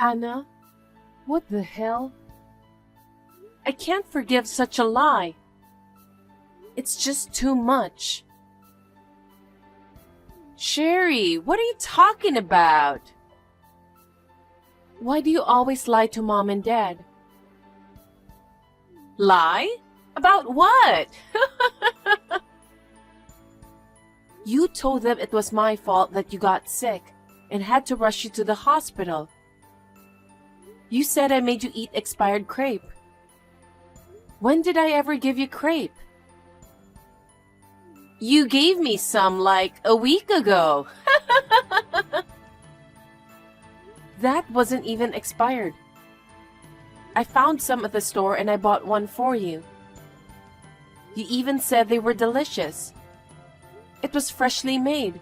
Anna, what the hell? I can't forgive such a lie. It's just too much. Sherry, what are you talking about? Why do you always lie to Mom and Dad? Lie? About what? You told them it was my fault that you got sick and had to rush you to the hospital. You said I made you eat expired crepe. When did I ever give you crepe? You gave me some like a week ago. That wasn't even expired. I found some at the store and I bought one for you. You even said they were delicious. It was freshly made.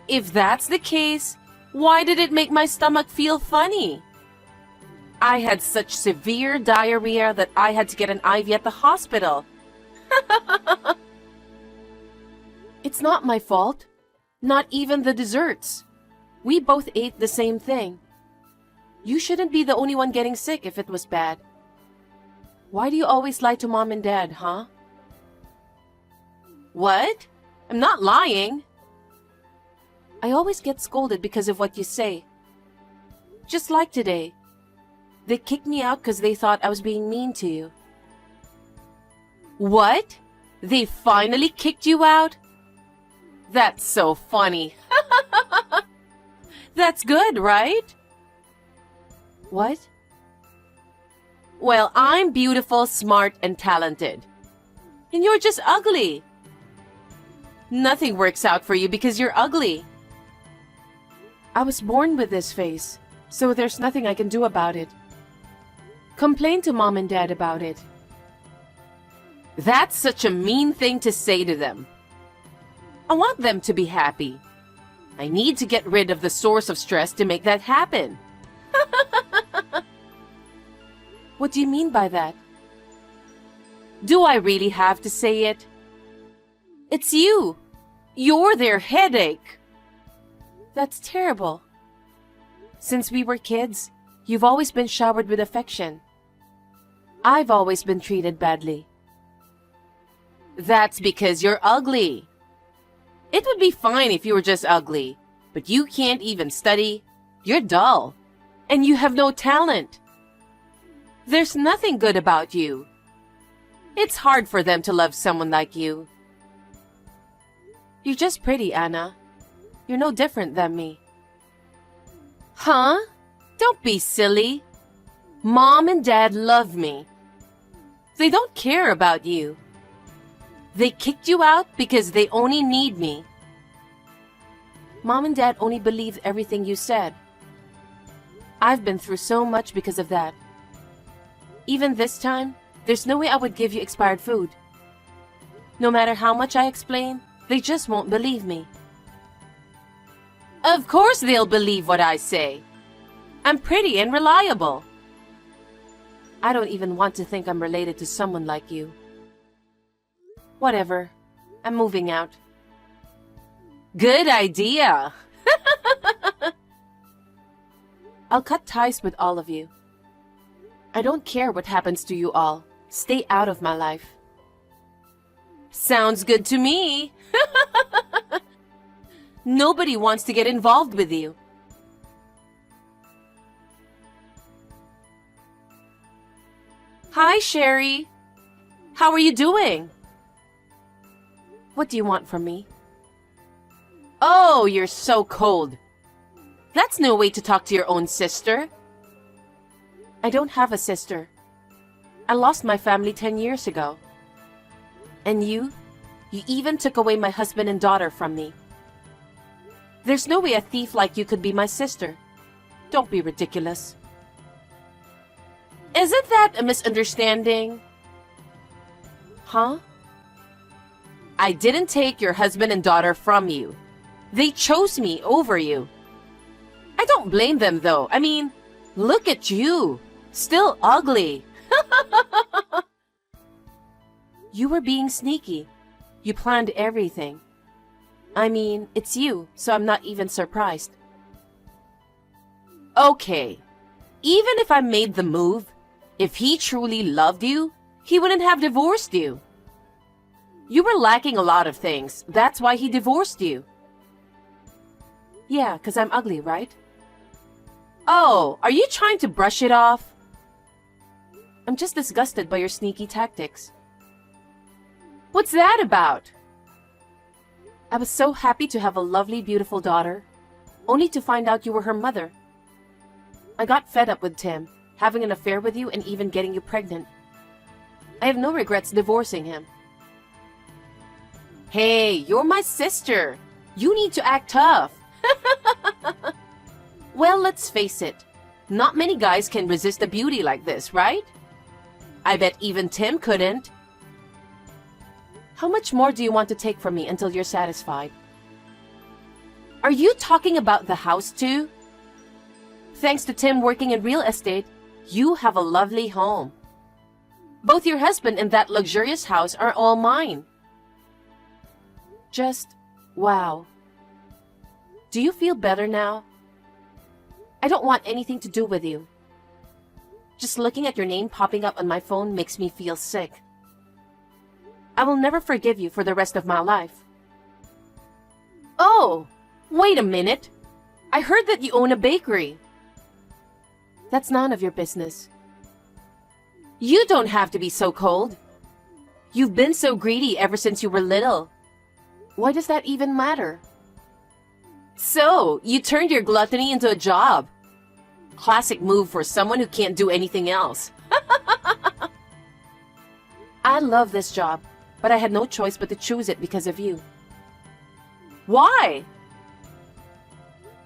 If that's the case, why did it make my stomach feel funny? I had such severe diarrhea that I had to get an IV at the hospital. It's not my fault. Not even the desserts. We both ate the same thing. You shouldn't be the only one getting sick if it was bad. Why do you always lie to Mom and Dad, huh? What? I'm not lying. I always get scolded because of what you say. Just like today. They kicked me out because they thought I was being mean to you. What? They finally kicked you out? That's so funny. That's good, right? What? Well, I'm beautiful, smart, and talented. And you're just ugly. Nothing works out for you because you're ugly. I was born with this face, so there's nothing I can do about it. Complain to Mom and Dad about it. That's such a mean thing to say to them. I want them to be happy. I need to get rid of the source of stress to make that happen. What do you mean by that? Do I really have to say it? It's you. You're their headache. That's terrible. Since we were kids, you've always been showered with affection. I've always been treated badly. That's because you're ugly. It would be fine if you were just ugly, but you can't even study. You're dull, and you have no talent. There's nothing good about you. It's hard for them to love someone like you. You're just pretty, Anna. You're no different than me. Huh? Don't be silly. Mom and Dad love me. They don't care about you. They kicked you out because they only need me. Mom and Dad only believed everything you said. I've been through so much because of that. Even this time, there's no way I would give you expired food. No matter how much I explain, they just won't believe me. Of course they'll believe what I say. I'm pretty and reliable. I don't even want to think I'm related to someone like you. Whatever. I'm moving out. Good idea. I'll cut ties with all of you. I don't care what happens to you all. Stay out of my life. Sounds good to me. Nobody wants to get involved with you. Hi, Sherry. How are you doing? What do you want from me? Oh, you're so cold. That's no way to talk to your own sister. I don't have a sister. I lost my family 10 years ago. And you even took away my husband and daughter from me. There's no way a thief like you could be my sister. Don't be ridiculous. Isn't that a misunderstanding? Huh? I didn't take your husband and daughter from you. They chose me over you. I don't blame them though. I mean, look at you. Still ugly. You were being sneaky. You planned everything. I mean, it's you, so I'm not even surprised. Okay, even if I made the move, if he truly loved you, he wouldn't have divorced you. You were lacking a lot of things. That's why he divorced you. Yeah, 'cause I'm ugly, right? Oh, are you trying to brush it off? I'm just disgusted by your sneaky tactics. What's that about? I was so happy to have a lovely, beautiful daughter, only to find out you were her mother. I got fed up with Tim, having an affair with you and even getting you pregnant. I have no regrets divorcing him. Hey, you're my sister. You need to act tough. Well, let's face it. Not many guys can resist a beauty like this, right? I bet even Tim couldn't. How much more do you want to take from me until you're satisfied? Are you talking about the house too? Thanks to Tim working in real estate, you have a lovely home. Both your husband and that luxurious house are all mine. Just, wow. Do you feel better now? I don't want anything to do with you. Just looking at your name popping up on my phone makes me feel sick. I will never forgive you for the rest of my life. Oh, wait a minute. I heard that you own a bakery. That's none of your business. You don't have to be so cold. You've been so greedy ever since you were little. Why does that even matter? So, you turned your gluttony into a job. Classic move for someone who can't do anything else. I love this job, but I had no choice but to choose it because of you. Why?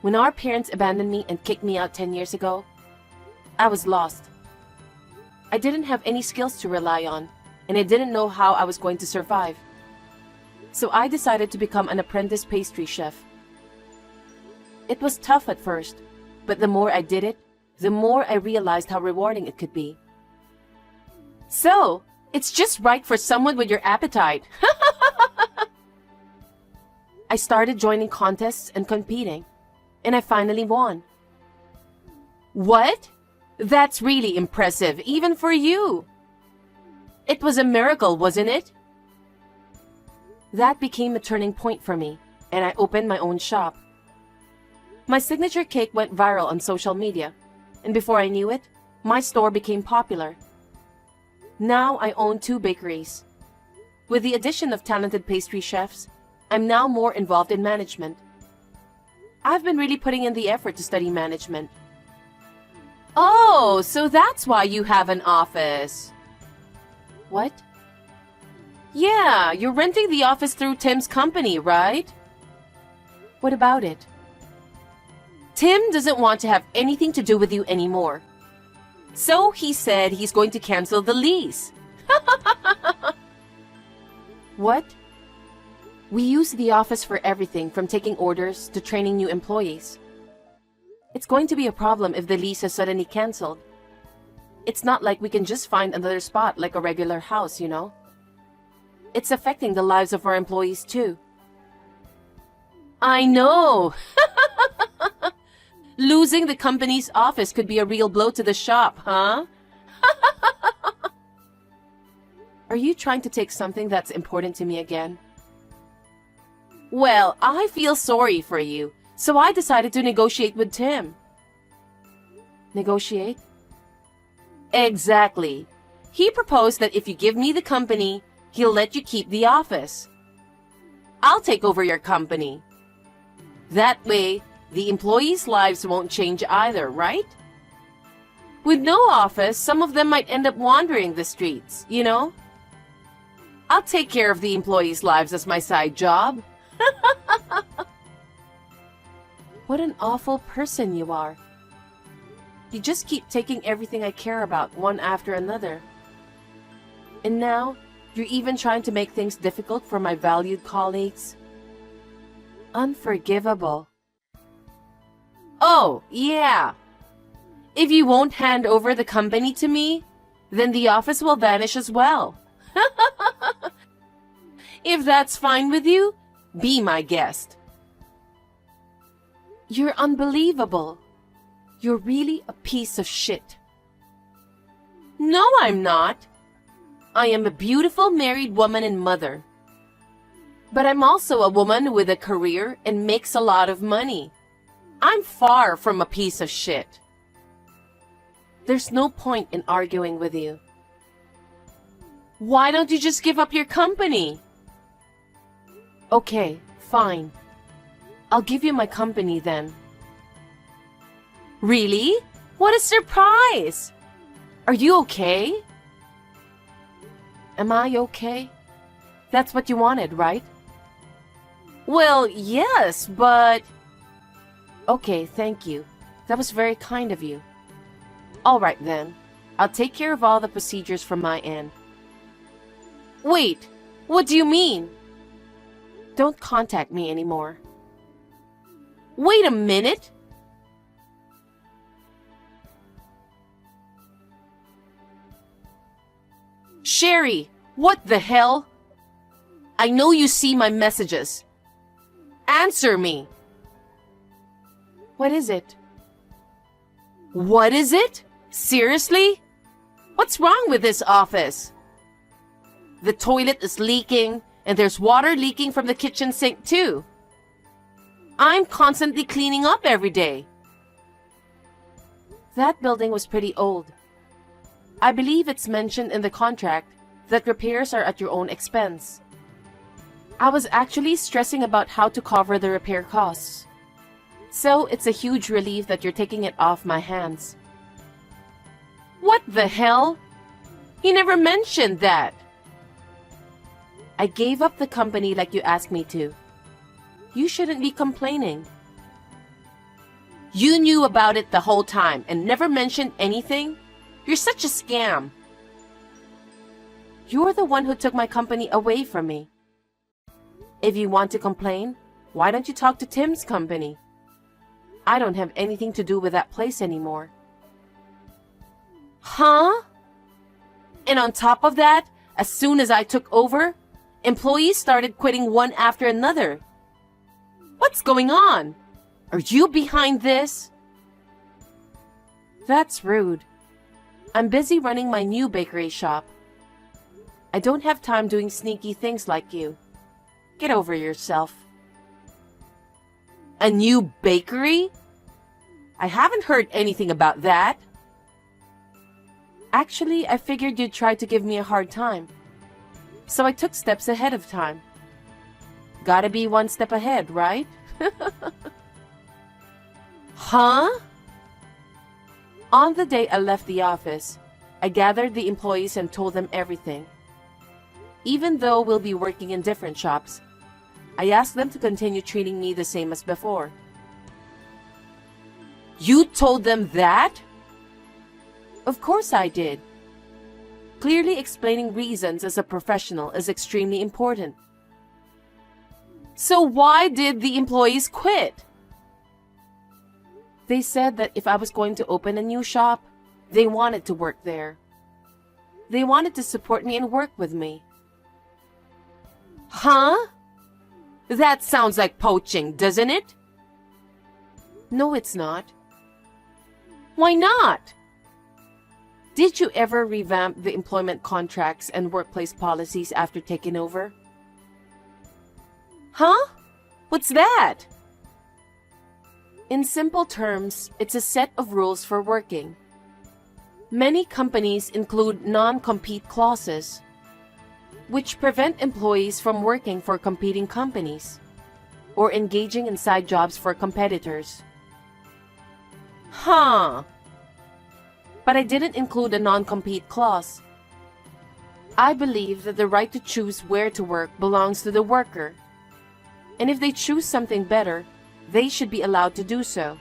When our parents abandoned me and kicked me out 10 years ago, I was lost. I didn't have any skills to rely on, and I didn't know how I was going to survive. So I decided to become an apprentice pastry chef. It was tough at first, but the more I did it, the more I realized how rewarding it could be. So, it's just right for someone with your appetite. I started joining contests and competing, and I finally won. What? That's really impressive, even for you. It was a miracle, wasn't it? That became a turning point for me, and I opened my own shop. My signature cake went viral on social media, and before I knew it, my store became popular. Now I own 2 bakeries. With the addition of talented pastry chefs, I'm now more involved in management. I've been really putting in the effort to study management. Oh, so that's why you have an office. What? Yeah, you're renting the office through Tim's company, right? What about it? Tim doesn't want to have anything to do with you anymore. So he said he's going to cancel the lease. What? We use the office for everything from taking orders to training new employees. It's going to be a problem if the lease is suddenly canceled. It's not like we can just find another spot like a regular house, you know? It's affecting the lives of our employees too. I know! Losing the company's office could be a real blow to the shop, huh? Are you trying to take something that's important to me again? Well, I feel sorry for you, so I decided to negotiate with Tim. Negotiate? Exactly. He proposed that if you give me the company, he'll let you keep the office. I'll take over your company. That way, the employees' lives won't change either, right? With no office, some of them might end up wandering the streets, you know? I'll take care of the employees' lives as my side job. What an awful person you are. You just keep taking everything I care about one after another. And now, you're even trying to make things difficult for my valued colleagues. Unforgivable. Oh, yeah. If you won't hand over the company to me, then the office will vanish as well. If that's fine with you, be my guest. You're unbelievable. You're really a piece of shit. No, I'm not. I am a beautiful married woman and mother. But I'm also a woman with a career and makes a lot of money. I'm far from a piece of shit. There's no point in arguing with you. Why don't you just give up your company? Okay, fine. I'll give you my company then. Really? What a surprise! Are you okay? Am I okay? That's what you wanted, right? Well, yes, but... Okay, thank you. That was very kind of you. All right then. I'll take care of all the procedures from my end. Wait, what do you mean? Don't contact me anymore. Wait a minute! Sherry, what the hell? I know you see my messages. Answer me. What is it? What is it? Seriously? What's wrong with this office? The toilet is leaking, and there's water leaking from the kitchen sink too. I'm constantly cleaning up every day. That building was pretty old. I believe it's mentioned in the contract that repairs are at your own expense. I was actually stressing about how to cover the repair costs. So it's a huge relief that you're taking it off my hands. What the hell? You never mentioned that. I gave up the company like you asked me to. You shouldn't be complaining. You knew about it the whole time and never mentioned anything? You're such a scam. You're the one who took my company away from me. If you want to complain, why don't you talk to Tim's company? I don't have anything to do with that place anymore. Huh? And on top of that, as soon as I took over, employees started quitting one after another. What's going on? Are you behind this? That's rude. I'm busy running my new bakery shop. I don't have time doing sneaky things like you. Get over yourself. A new bakery? I haven't heard anything about that. Actually, I figured you'd try to give me a hard time. So I took steps ahead of time. Gotta be one step ahead, right? Huh? On the day I left the office, I gathered the employees and told them everything. Even though we'll be working in different shops, I asked them to continue treating me the same as before. You told them that? Of course I did. Clearly explaining reasons as a professional is extremely important. So why did the employees quit? They said that if I was going to open a new shop, they wanted to work there. They wanted to support me and work with me. Huh? That sounds like poaching, doesn't it? No, it's not. Why not? Did you ever revamp the employment contracts and workplace policies after taking over? Huh? What's that? In simple terms, it's a set of rules for working. Many companies include non-compete clauses, which prevent employees from working for competing companies or engaging in side jobs for competitors. Huh. But I didn't include a non-compete clause. I believe that the right to choose where to work belongs to the worker. And if they choose something better, they should be allowed to do so.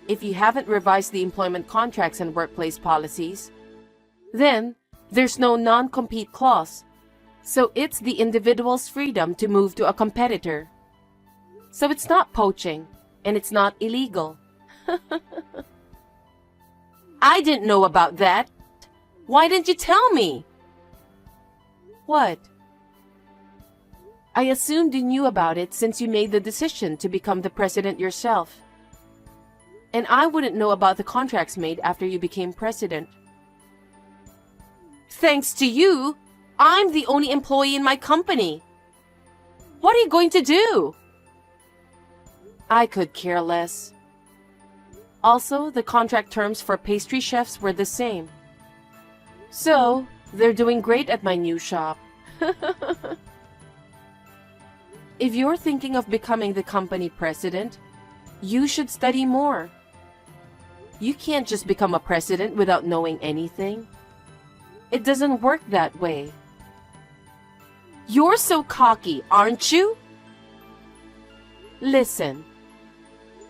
If you haven't revised the employment contracts and workplace policies, then there's no non-compete clause. So it's the individual's freedom to move to a competitor. So it's not poaching, and it's not illegal. I didn't know about that. Why didn't you tell me? What? I assumed you knew about it since you made the decision to become the president yourself. And I wouldn't know about the contracts made after you became president. Thanks to you, I'm the only employee in my company. What are you going to do? I could care less. Also, the contract terms for pastry chefs were the same. So, they're doing great at my new shop. If you're thinking of becoming the company president, you should study more. You can't just become a president without knowing anything. It doesn't work that way. You're so cocky, aren't you? Listen,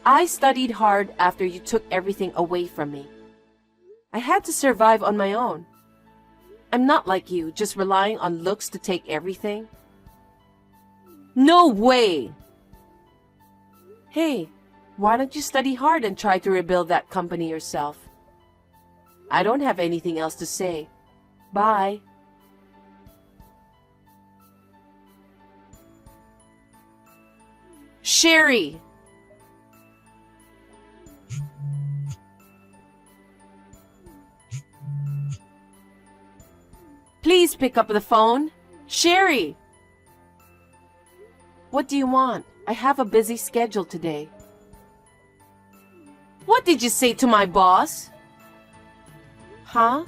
I studied hard after you took everything away from me. I had to survive on my own. I'm not like you, just relying on looks to take everything. No way! Hey, why don't you study hard and try to rebuild that company yourself? I don't have anything else to say. Bye. Sherry! Please pick up the phone. Sherry! What do you want? I have a busy schedule today. What did you say to my boss? Huh?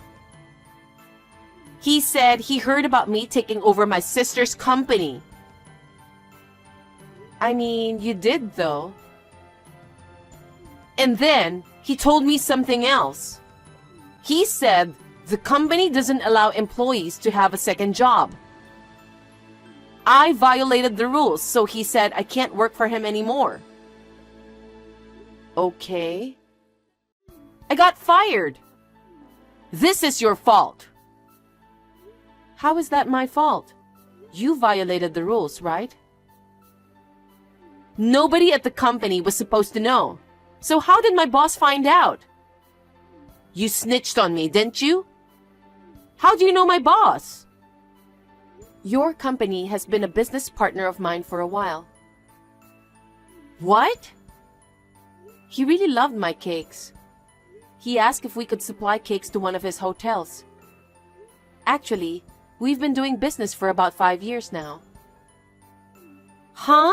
He said he heard about me taking over my sister's company. I mean, you did though. And then he told me something else. He said the company doesn't allow employees to have a second job. I violated the rules, so he said I can't work for him anymore. Okay. I got fired. This is your fault. How is that my fault? You violated the rules, right? Nobody at the company was supposed to know. So how did my boss find out? You snitched on me, didn't you? How do you know my boss? Your company has been a business partner of mine for a while. What? He really loved my cakes. He asked if we could supply cakes to one of his hotels. Actually, we've been doing business for about 5 years now. Huh?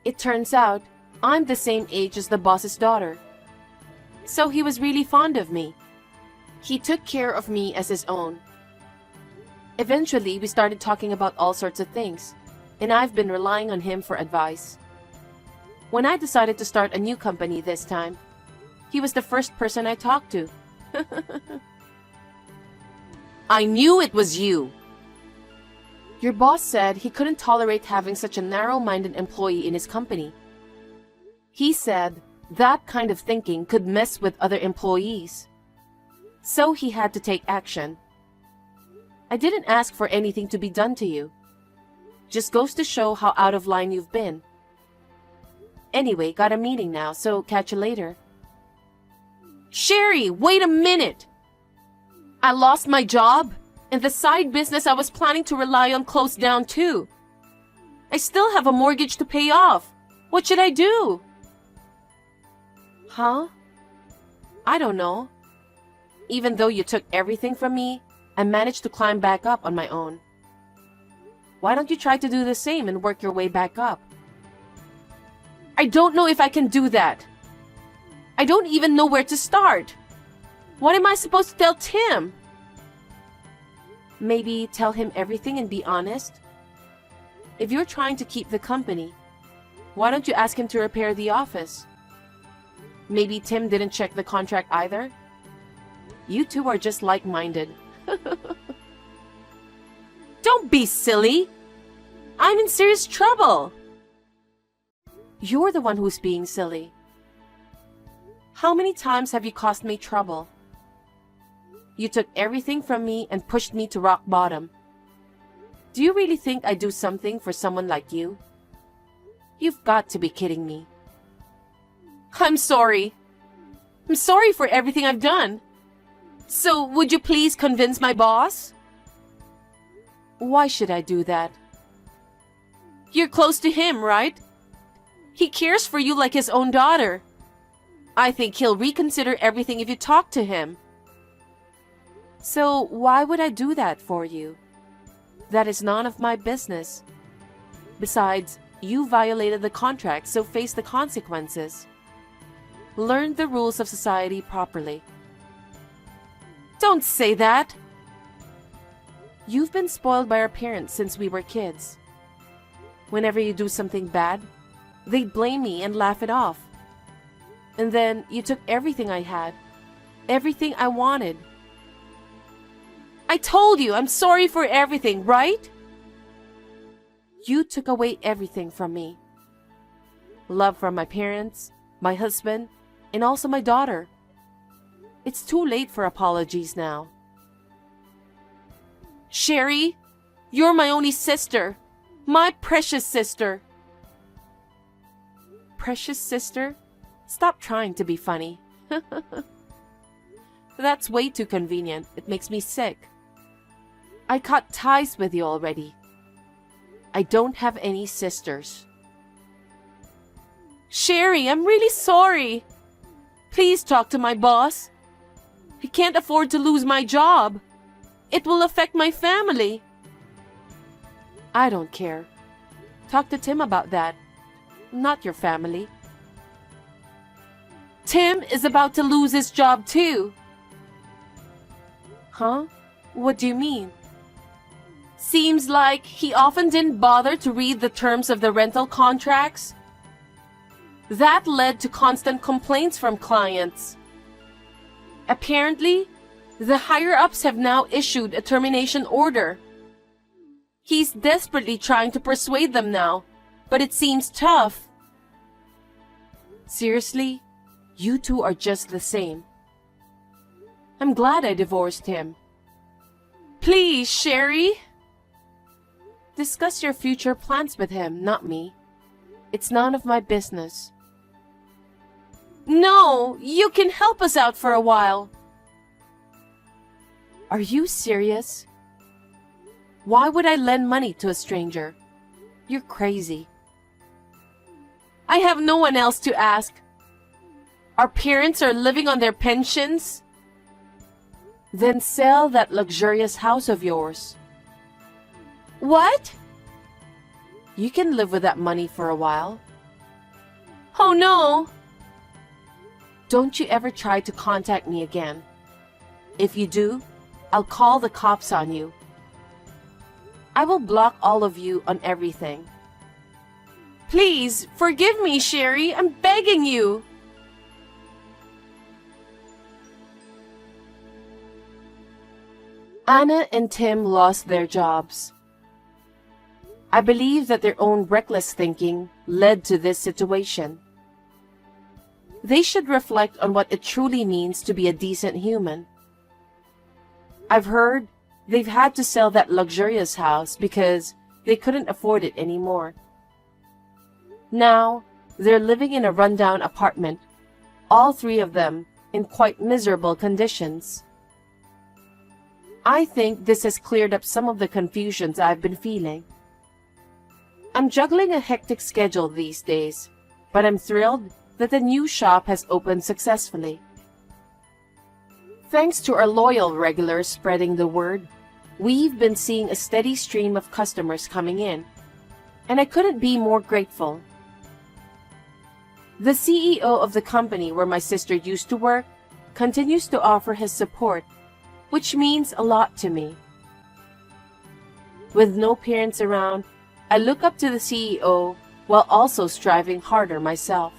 It turns out, I'm the same age as the boss's daughter. So he was really fond of me. He took care of me as his own. Eventually, we started talking about all sorts of things, and I've been relying on him for advice. When I decided to start a new company this time, he was the first person I talked to. I knew it was you! Your boss said he couldn't tolerate having such a narrow-minded employee in his company. He said that kind of thinking could mess with other employees. So he had to take action. I didn't ask for anything to be done to you. Just goes to show how out of line you've been. Anyway, got a meeting now, so catch you later. Sherry, wait a minute! I lost my job, and the side business I was planning to rely on closed down too. I still have a mortgage to pay off. What should I do? Huh? I don't know. Even though you took everything from me, I managed to climb back up on my own. Why don't you try to do the same and work your way back up? I don't know if I can do that. I don't even know where to start. What am I supposed to tell Tim? Maybe tell him everything and be honest? If you're trying to keep the company, why don't you ask him to repair the office? Maybe Tim didn't check the contract either? You two are just like-minded. Don't be silly! I'm in serious trouble! You're the one who's being silly. How many times have you caused me trouble? You took everything from me and pushed me to rock bottom. Do you really think I'd do something for someone like you? You've got to be kidding me. I'm sorry. I'm sorry for everything I've done. So, would you please convince my boss? Why should I do that? You're close to him, right? He cares for you like his own daughter. I think he'll reconsider everything if you talk to him. So why would I do that for you? That is none of my business. Besides, you violated the contract, so face the consequences. Learn the rules of society properly. Don't say that! You've been spoiled by our parents since we were kids. Whenever you do something bad, they'd blame me and laugh it off. And then you took everything I had, everything I wanted. I told you I'm sorry for everything, right? You took away everything from me. Love from my parents, my husband, and also my daughter. It's too late for apologies now. Sherry, you're my only sister. My precious sister. Precious sister? Stop trying to be funny. That's way too convenient. It makes me sick. I cut ties with you already. I don't have any sisters. Sherry, I'm really sorry. Please talk to my boss. I can't afford to lose my job. It will affect my family. I don't care. Talk to Tim about that. Not your family. Tim is about to lose his job too. Huh? What do you mean? Seems like he often didn't bother to read the terms of the rental contracts. That led to constant complaints from clients. Apparently, the higher-ups have now issued a termination order. He's desperately trying to persuade them now, but it seems tough. Seriously, you two are just the same. I'm glad I divorced him. Please, Sherry. Discuss your future plans with him, not me. It's none of my business. No, you can help us out for a while. Are you serious? Why would I lend money to a stranger? You're crazy. I have no one else to ask. Our parents are living on their pensions. Then sell that luxurious house of yours. What? You can live with that money for a while. Oh no! Don't you ever try to contact me again. If you do, I'll call the cops on you. I will block all of you on everything. Please, forgive me, Sherry. I'm begging you. Anna and Tim lost their jobs. I believe that their own reckless thinking led to this situation. They should reflect on what it truly means to be a decent human. I've heard they've had to sell that luxurious house because they couldn't afford it anymore. Now, they're living in a rundown apartment, all three of them in quite miserable conditions. I think this has cleared up some of the confusions I've been feeling. I'm juggling a hectic schedule these days, but I'm thrilled that the new shop has opened successfully. Thanks to our loyal regulars spreading the word, we've been seeing a steady stream of customers coming in, and I couldn't be more grateful. The CEO of the company where my sister used to work continues to offer his support, which means a lot to me. With no parents around, I look up to the CEO while also striving harder myself.